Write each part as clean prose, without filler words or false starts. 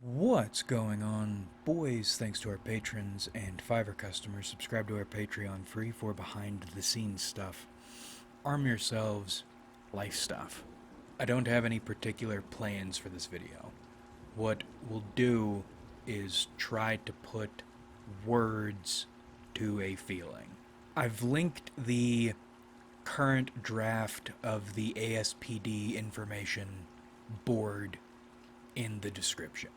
What's going on, boys? Thanks to our patrons and Fiverr customers. Subscribe to our Patreon free for behind the scenes stuff. Arm yourselves, life stuff. I don't have any particular plans for this video. What we'll do is try to put words to a feeling. I've linked the current draft of the ASPD information board in the description.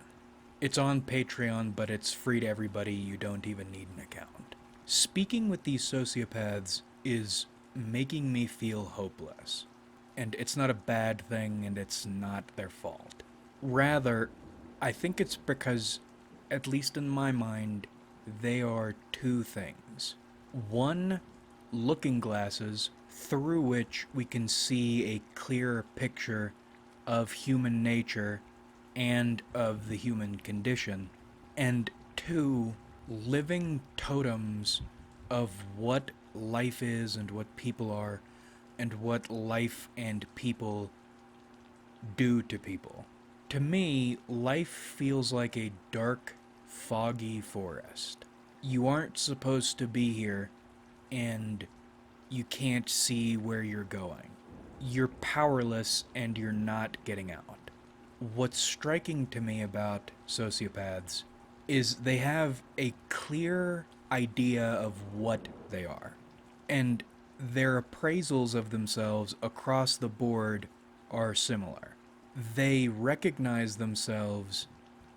It's on Patreon, but it's free to everybody. You don't even need an account. Speaking with these sociopaths is making me feel hopeless. And it's not a bad thing, and it's not their fault. Rather, I think it's because, at least in my mind, they are two things. One, looking glasses through which we can see a clearer picture of human nature and of the human condition, and two, living totems of what life is and what people are and what life and people do to people. To me, life feels like a dark, foggy forest. You aren't supposed to be here, and you can't see where you're going. You're powerless, and you're not getting out. What's striking to me about sociopaths is they have a clear idea of what they are. And their appraisals of themselves across the board are similar. They recognize themselves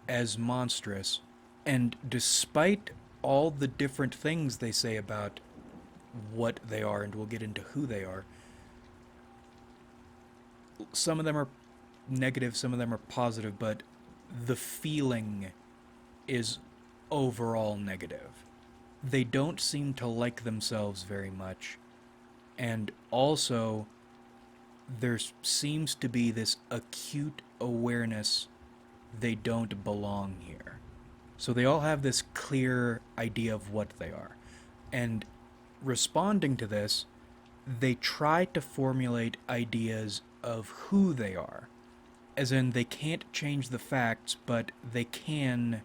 as monstrous, and despite all the different things they say about what they are, and we'll get into who they are, some of them are negative, some of them are positive, but the feeling is overall negative. They don't seem to like themselves very much, and also there seems to be this acute awareness they don't belong here. So they all have this clear idea of what they are. And responding to this, they try to formulate ideas of who they are. As in, they can't change the facts, but they can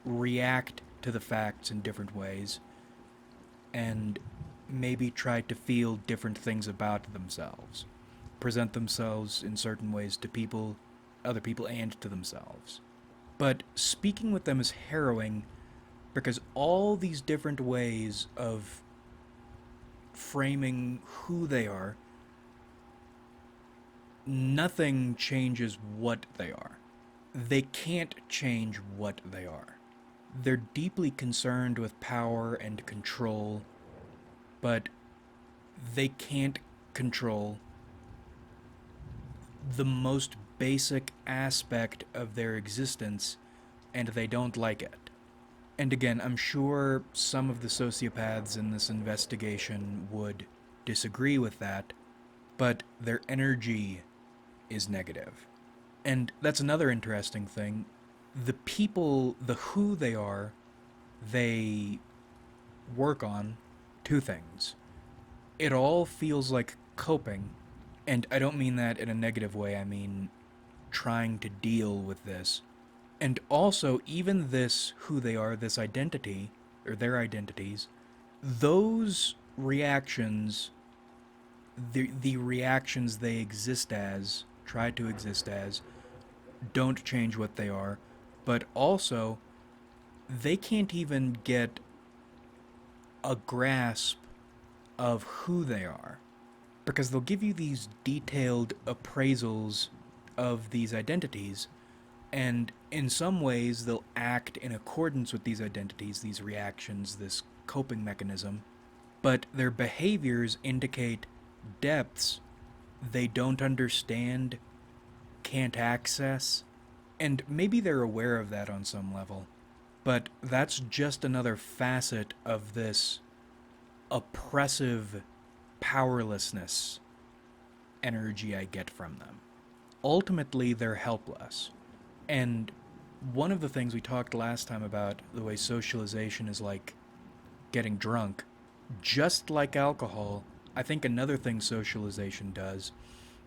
react to the facts in different ways, and maybe try to feel different things about themselves. Present themselves in certain ways to people, other people, and to themselves. But speaking with them is harrowing because all these different ways of framing who they are, nothing changes what they are. They can't change what they are. They're deeply concerned with power and control, but they can't control the most basic aspect of their existence, and they don't like it. And again, I'm sure some of the sociopaths in this investigation would disagree with that, but their energy is negative. And that's another interesting thing. The people, the who they are, they work on two things. It all feels like coping, and I don't mean that in a negative way, I mean trying to deal with this. And also, even this who they are, this identity, or their identities, those reactions, the reactions they exist as, try to exist as, don't change what they are, but also they can't even get a grasp of who they are, because they'll give you these detailed appraisals of these identities, and in some ways they'll act in accordance with these identities, these reactions, this coping mechanism, but their behaviors indicate depths they don't understand, can't access, and maybe they're aware of that on some level, but that's just another facet of this oppressive powerlessness energy I get from them. Ultimately, they're helpless. And one of the things we talked last time about the way socialization is like getting drunk, just like alcohol, I think another thing socialization does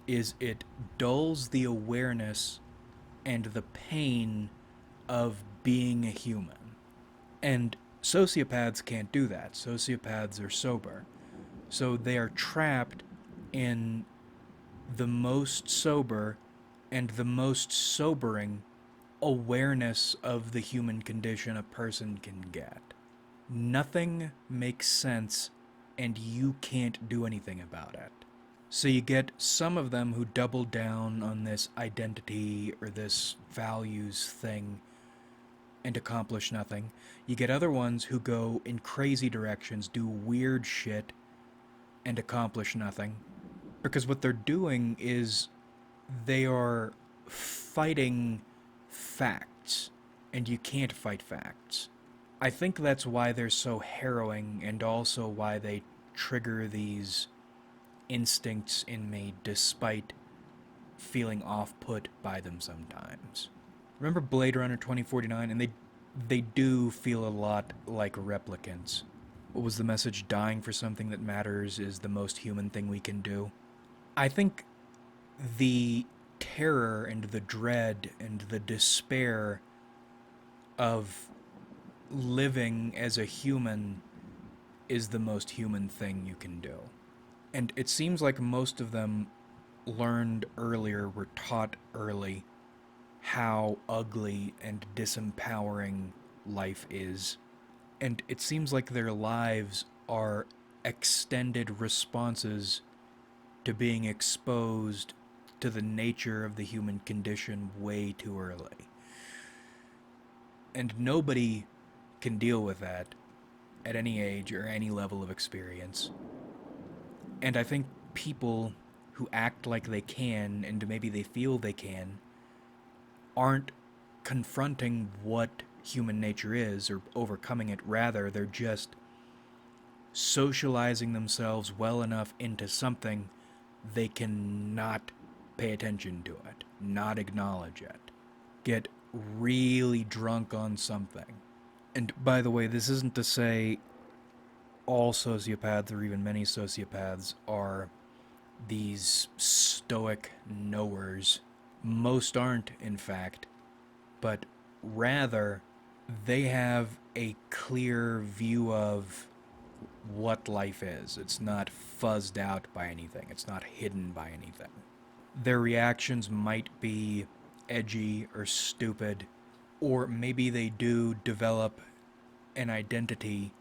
is it dulls the awareness and the pain of being a human. And sociopaths can't do that. Sociopaths are sober. So they are trapped in the most sober and the most sobering awareness of the human condition a person can get. Nothing makes sense, and you can't do anything about it. So you get some of them who double down on this identity or this values thing and accomplish nothing. You get other ones who go in crazy directions, do weird shit, and accomplish nothing. Because what they're doing is they are fighting facts, and you can't fight facts. I think that's why they're so harrowing, and also why they trigger these instincts in me despite feeling off-put by them sometimes. Remember Blade Runner 2049? And they do feel a lot like replicants. What was the message? Dying for something that matters is the most human thing we can do. I think the terror and the dread and the despair of living as a human is the most human thing you can do. And it seems like most of them learned earlier, were taught early, how ugly and disempowering life is. And it seems like their lives are extended responses to being exposed to the nature of the human condition way too early. And nobody can deal with that at any age or any level of experience. And I think people who act like they can, and maybe they feel they can, aren't confronting what human nature is or overcoming it. Rather, they're just socializing themselves well enough into something they can not pay attention to it, not acknowledge it, get really drunk on something. And by the way, this isn't to say all sociopaths or even many sociopaths are these stoic knowers. Most aren't, in fact, but rather they have a clear view of what life is. It's not fuzzed out by anything. It's not hidden by anything. Their reactions might be edgy or stupid, or maybe they do develop an identity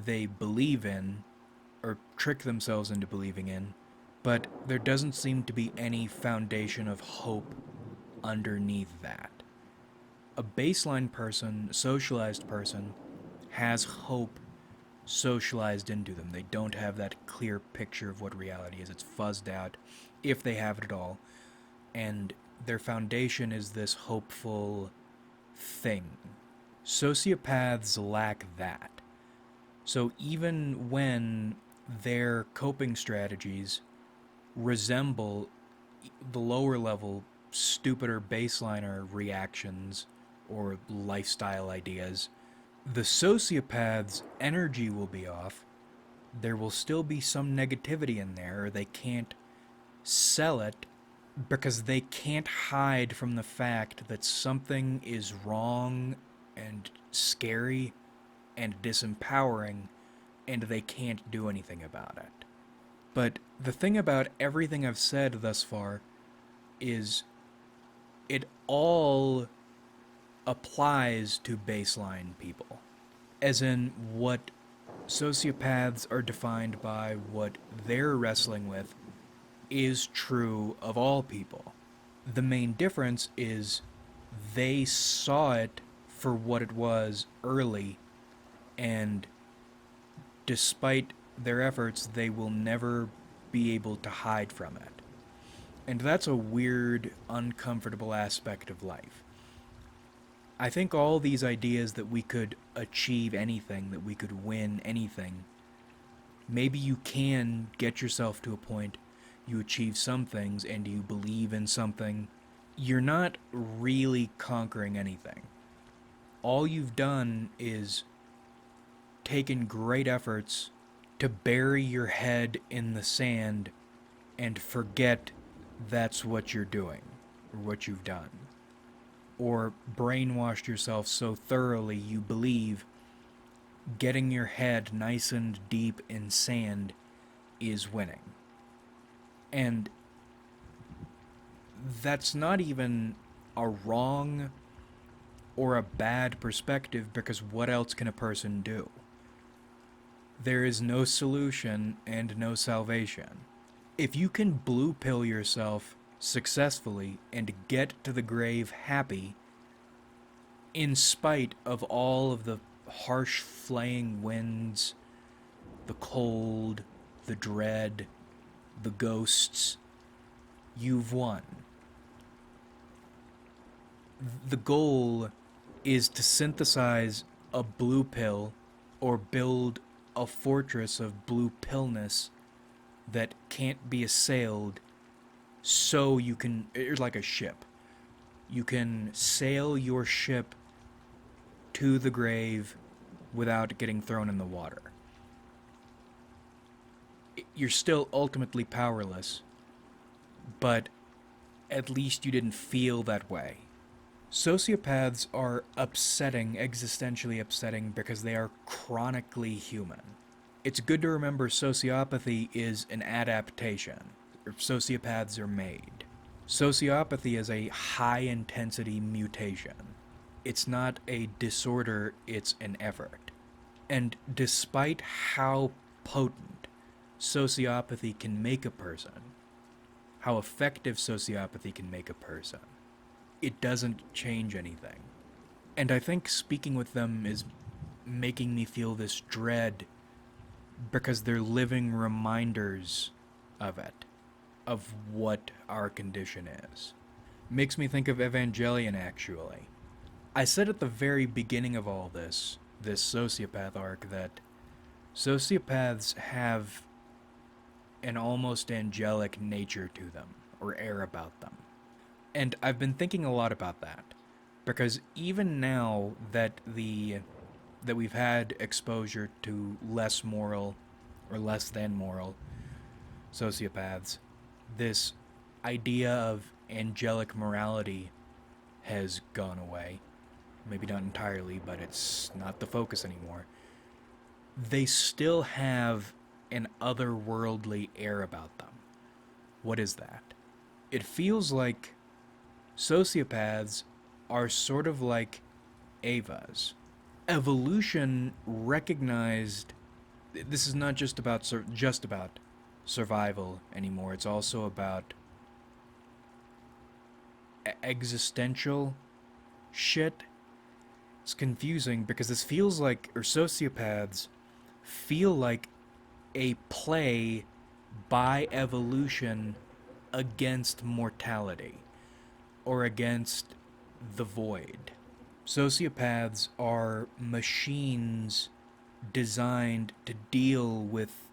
they believe in, or trick themselves into believing in, but there doesn't seem to be any foundation of hope underneath that. A baseline person, socialized person, has hope socialized into them. They don't have that clear picture of what reality is. It's fuzzed out, if they have it at all. And their foundation is this hopeful thing. Sociopaths lack that. So even when their coping strategies resemble the lower level, stupider baseliner reactions or lifestyle ideas, the sociopath's energy will be off. There will still be some negativity in there, or they can't sell it because they can't hide from the fact that something is wrong and scary and disempowering, and they can't do anything about it. But the thing about everything I've said thus far is it all applies to baseline people. As in, what sociopaths are defined by, what they're wrestling with, is true of all people. The main difference is they saw it for what it was early, and despite their efforts, they will never be able to hide from it. And that's a weird, uncomfortable aspect of life. I think all these ideas that we could achieve anything, that we could win anything, maybe you can get yourself to a point you achieve some things and you believe in something. You're not really conquering anything. All you've done is taken great efforts to bury your head in the sand and forget that's what you're doing or what you've done. or brainwashed yourself so thoroughly you believe getting your head nice and deep in sand is winning. And that's not even a wrong or a bad perspective, because what else can a person do? There is no solution and no salvation. If you can blue pill yourself successfully and get to the grave happy, in spite of all of the harsh flaying winds, the cold, the dread, the ghosts, you've won. The goal is to synthesize a blue pill or build a fortress of blue pillness that can't be assailed, so you can, it's like a ship. You can sail your ship to the grave without getting thrown in the water. You're still ultimately powerless, but at least you didn't feel that way. Sociopaths are upsetting, existentially upsetting, because they are chronically human. It's good to remember sociopathy is an adaptation. Sociopaths are made. Sociopathy is a high-intensity mutation. It's not a disorder, it's an effort. And despite how potent sociopathy can make a person, how effective sociopathy can make a person, it doesn't change anything. And I think speaking with them is making me feel this dread, because they're living reminders of it, of what our condition is. Makes me think of Evangelion, actually. I said at the very beginning of all this sociopath arc, that sociopaths have an almost angelic nature to them, or air about them. And I've been thinking a lot about that, because even now that we've had exposure to less moral or less than moral sociopaths, this idea of angelic morality has gone away. Maybe not entirely, but it's not the focus anymore. They still have an otherworldly air about them. What is that? It feels like sociopaths are sort of like Avas. Evolution recognized this is not just about survival anymore. It's also about existential shit. It's confusing because this feels like, or sociopaths feel like, a play by evolution against mortality, or against the void. Sociopaths are machines designed to deal with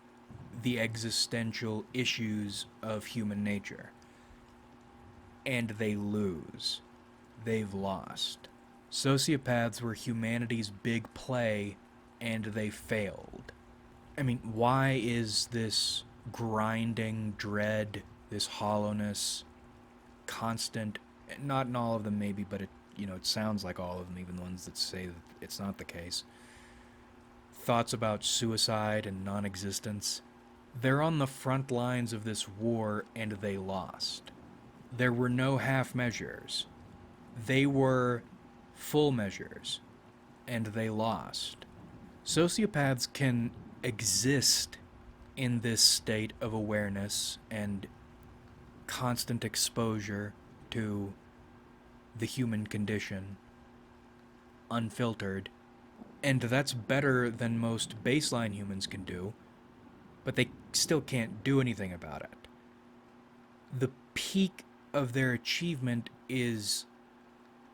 the existential issues of human nature. And they lose. They've lost. Sociopaths were humanity's big play, and they failed. I mean, why is this grinding dread, this hollowness, constant, not in all of them maybe, but it sounds like all of them, even the ones that say that it's not the case. Thoughts about suicide and non-existence. They're on the front lines of this war, and they lost. There were no half measures. They were full measures, and they lost. Sociopaths can exist in this state of awareness and constant exposure to the human condition, unfiltered, and that's better than most baseline humans can do, but they still can't do anything about it. The peak of their achievement is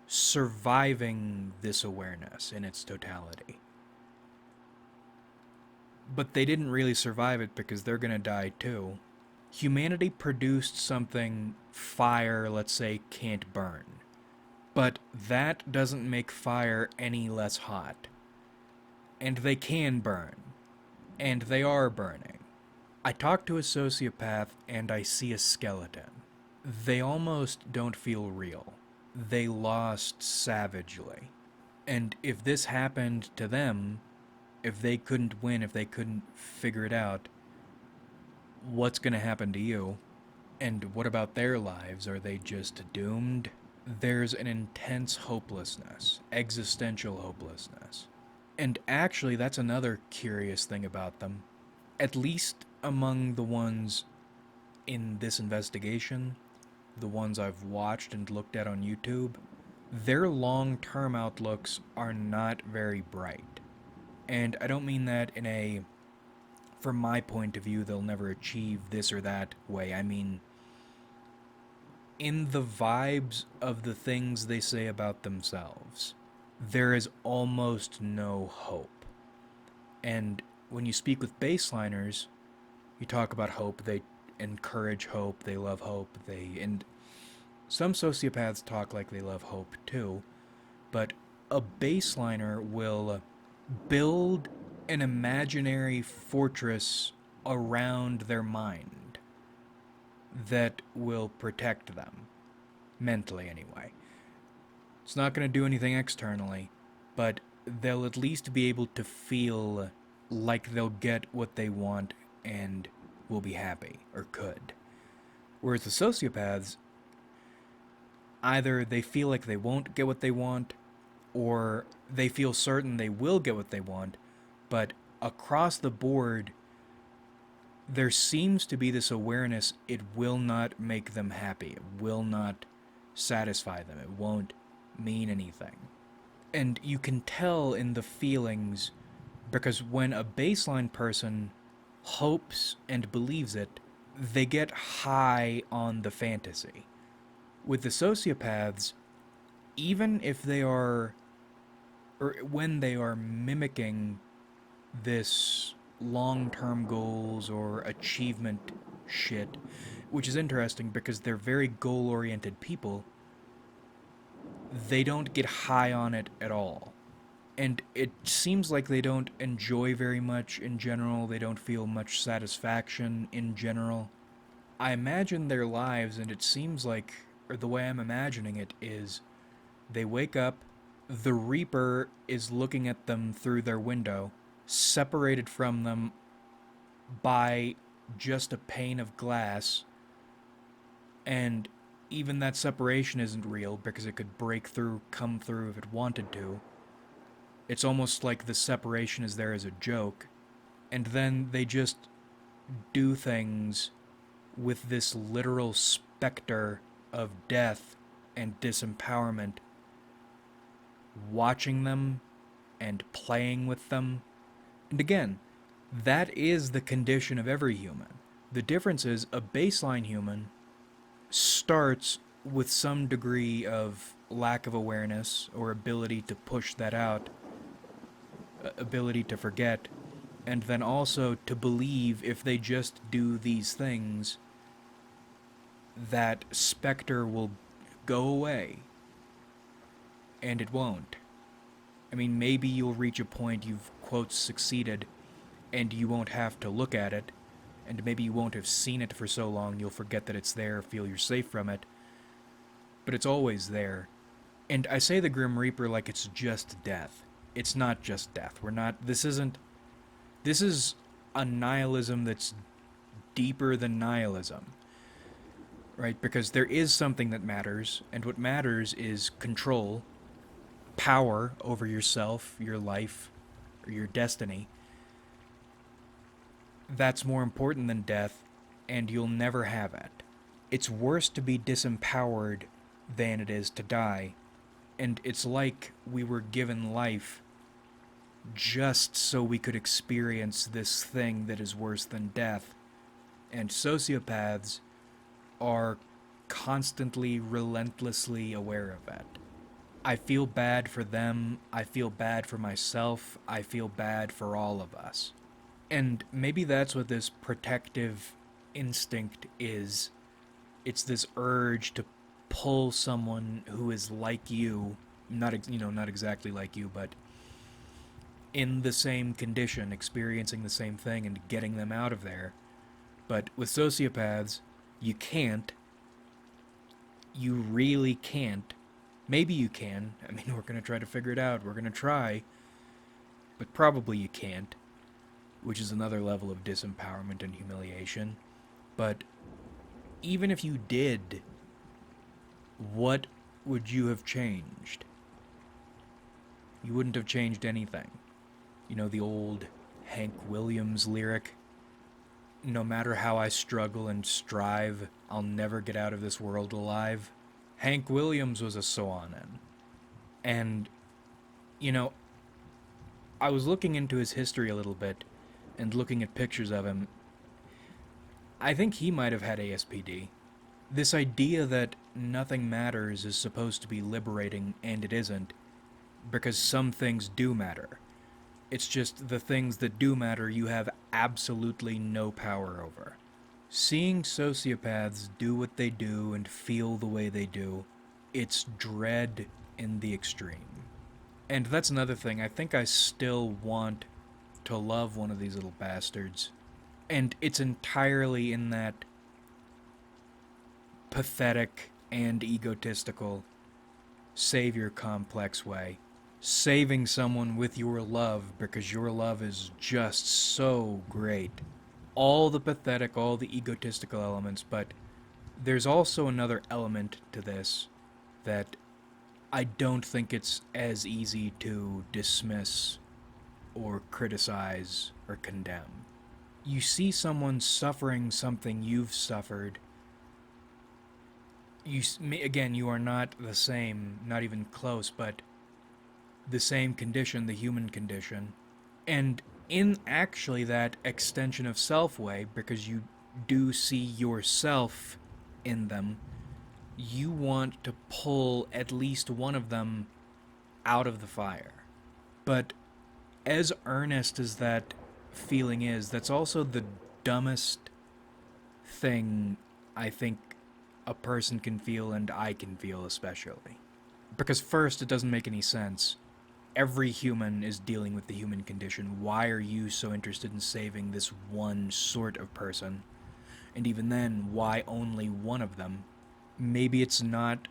surviving this awareness in its totality. But they didn't really survive it, because they're gonna die too. Humanity produced something fire, let's say, can't burn. But that doesn't make fire any less hot. And they can burn. And they are burning. I talk to a sociopath and I see a skeleton. They almost don't feel real. they lost savagely. And if this happened to them, if they couldn't win, if they couldn't figure it out, what's going to happen to you? And what about their lives? Are they just doomed? There's an intense hopelessness, existential hopelessness. And actually, that's another curious thing about them. At least among the ones in this investigation, the ones I've watched and looked at on YouTube, their long term outlooks are not very bright. And I don't mean that in a, from my point of view, they'll never achieve this or that way. I mean, in the vibes of the things they say about themselves, there is almost no hope. And when you speak with baseliners, you talk about hope, they encourage hope, they love hope, and some sociopaths talk like they love hope too, but a baseliner will build an imaginary fortress around their mind that will protect them, mentally anyway. It's not going to do anything externally, but they'll at least be able to feel like they'll get what they want and will be happy, or could. Whereas the sociopaths, either they feel like they won't get what they want, or they feel certain they will get what they want, but across the board, there seems to be this awareness it will not make them happy, it will not satisfy them, it won't mean anything. And you can tell in the feelings, because when a baseline person hopes and believes it, they get high on the fantasy. With the sociopaths, even if they are, or when they are mimicking this long-term goals or achievement shit, which is interesting because they're very goal-oriented people, they don't get high on it at all. And it seems like they don't enjoy very much in general, they don't feel much satisfaction in general. I imagine their lives, and it seems like, or the way I'm imagining it is, they wake up, the Reaper is looking at them through their window, separated from them by just a pane of glass, and even that separation isn't real because it could break through, come through if it wanted to. It's almost like the separation is there as a joke, and then they just do things with this literal specter of death and disempowerment, watching them and playing with them. And again, that is the condition of every human. The difference is a baseline human starts with some degree of lack of awareness or ability to push that out, ability to forget, and then also to believe if they just do these things, that specter will go away. And it won't. I mean, maybe you'll reach a point you've, quote, succeeded, and you won't have to look at it, and maybe you won't have seen it for so long you'll forget that it's there, feel you're safe from it, but it's always there. And I say the Grim Reaper like it's just death. It's not just death. This is a nihilism that's deeper than nihilism, right? Because there is something that matters, and what matters is control, power over yourself, your life, or your destiny. That's more important than death, and you'll never have it. It's worse to be disempowered than it is to die, and it's like we were given life just so we could experience this thing that is worse than death. And sociopaths are constantly, relentlessly aware of it. I feel bad for them, I feel bad for myself, I feel bad for all of us. And maybe that's what this protective instinct is. It's this urge to pull someone who is like you, not exactly like you, but in the same condition, experiencing the same thing and getting them out of there. But with sociopaths, you can't. You really can't. Maybe you can. I mean, we're going to try to figure it out. We're going to try. But probably you can't, which is another level of disempowerment and humiliation. But even if you did, what would you have changed? You wouldn't have changed anything. You know the old Hank Williams lyric? No matter how I struggle and strive, I'll never get out of this world alive. Hank Williams was a Soanan. And, you know, I was looking into his history a little bit and looking at pictures of him. I think he might have had ASPD. This idea that nothing matters is supposed to be liberating, and it isn't, because some things do matter. It's just the things that do matter you have absolutely no power over. Seeing sociopaths do what they do and feel the way they do, it's dread in the extreme. And that's another thing, I think I still want to love one of these little bastards. And it's entirely in that pathetic and egotistical savior complex way. Saving someone with your love because your love is just so great. All the pathetic, all the egotistical elements, but there's also another element to this that I don't think it's as easy to dismiss or criticize or condemn. You see someone suffering something you've suffered. Again, you are not the same, not even close, but the same condition, the human condition. And in actually that extension of self way, because you do see yourself in them, you want to pull at least one of them out of the fire. But as earnest as that feeling is, that's also the dumbest thing I think a person can feel, and I can feel especially. Because first, it doesn't make any sense. Every human is dealing with the human condition. Why are you so interested in saving this one sort of person? And even then, why only one of them? Maybe it's not,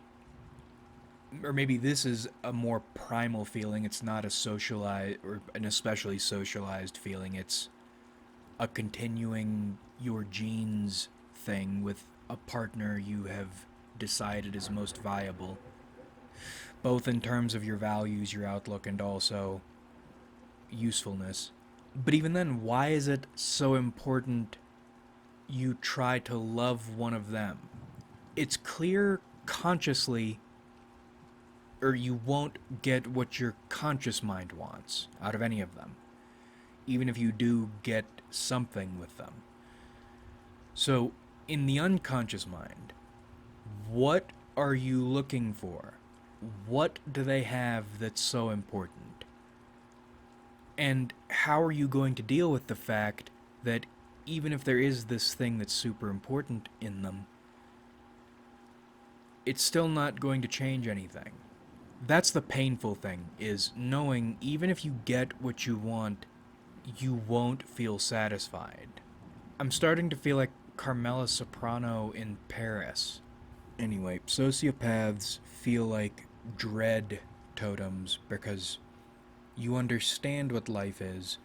or maybe this is a more primal feeling. It's not a socialized, or an especially socialized feeling. It's a continuing your genes thing with a partner you have decided is most viable, both in terms of your values, your outlook, and also usefulness. But even then, why is it so important you try to love one of them? It's clear consciously, or you won't get what your conscious mind wants out of any of them, even if you do get something with them. So, in the unconscious mind, what are you looking for? What do they have that's so important? And how are you going to deal with the fact that even if there is this thing that's super important in them, it's still not going to change anything? That's the painful thing, is knowing even if you get what you want, you won't feel satisfied. I'm starting to feel like Carmela Soprano in Paris. Anyway, sociopaths feel like dread totems because you understand what life is,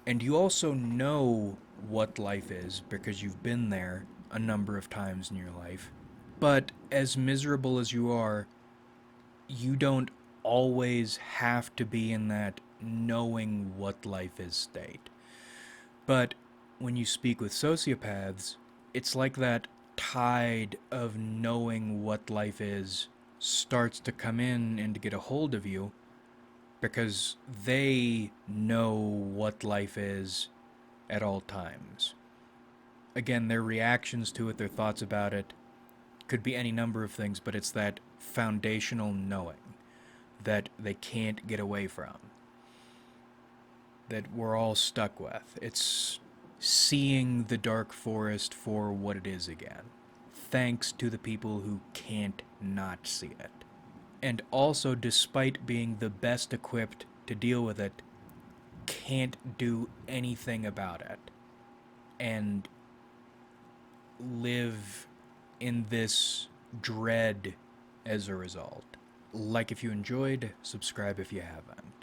and you also know what life is because you've been there a number of times in your life. But as miserable as you are, you don't always have to be in that knowing what life is state. But when you speak with sociopaths, it's like that tide of knowing what life is starts to come in and to get a hold of you because they know what life is at all times. Again, their reactions to it, their thoughts about it, could be any number of things, but it's that foundational knowing that they can't get away from, that we're all stuck with. It's seeing the dark forest for what it is again, thanks to the people who can't not see it. And also, despite being the best equipped to deal with it, can't do anything about it. And live in this dread as a result. Like if you enjoyed, subscribe if you haven't.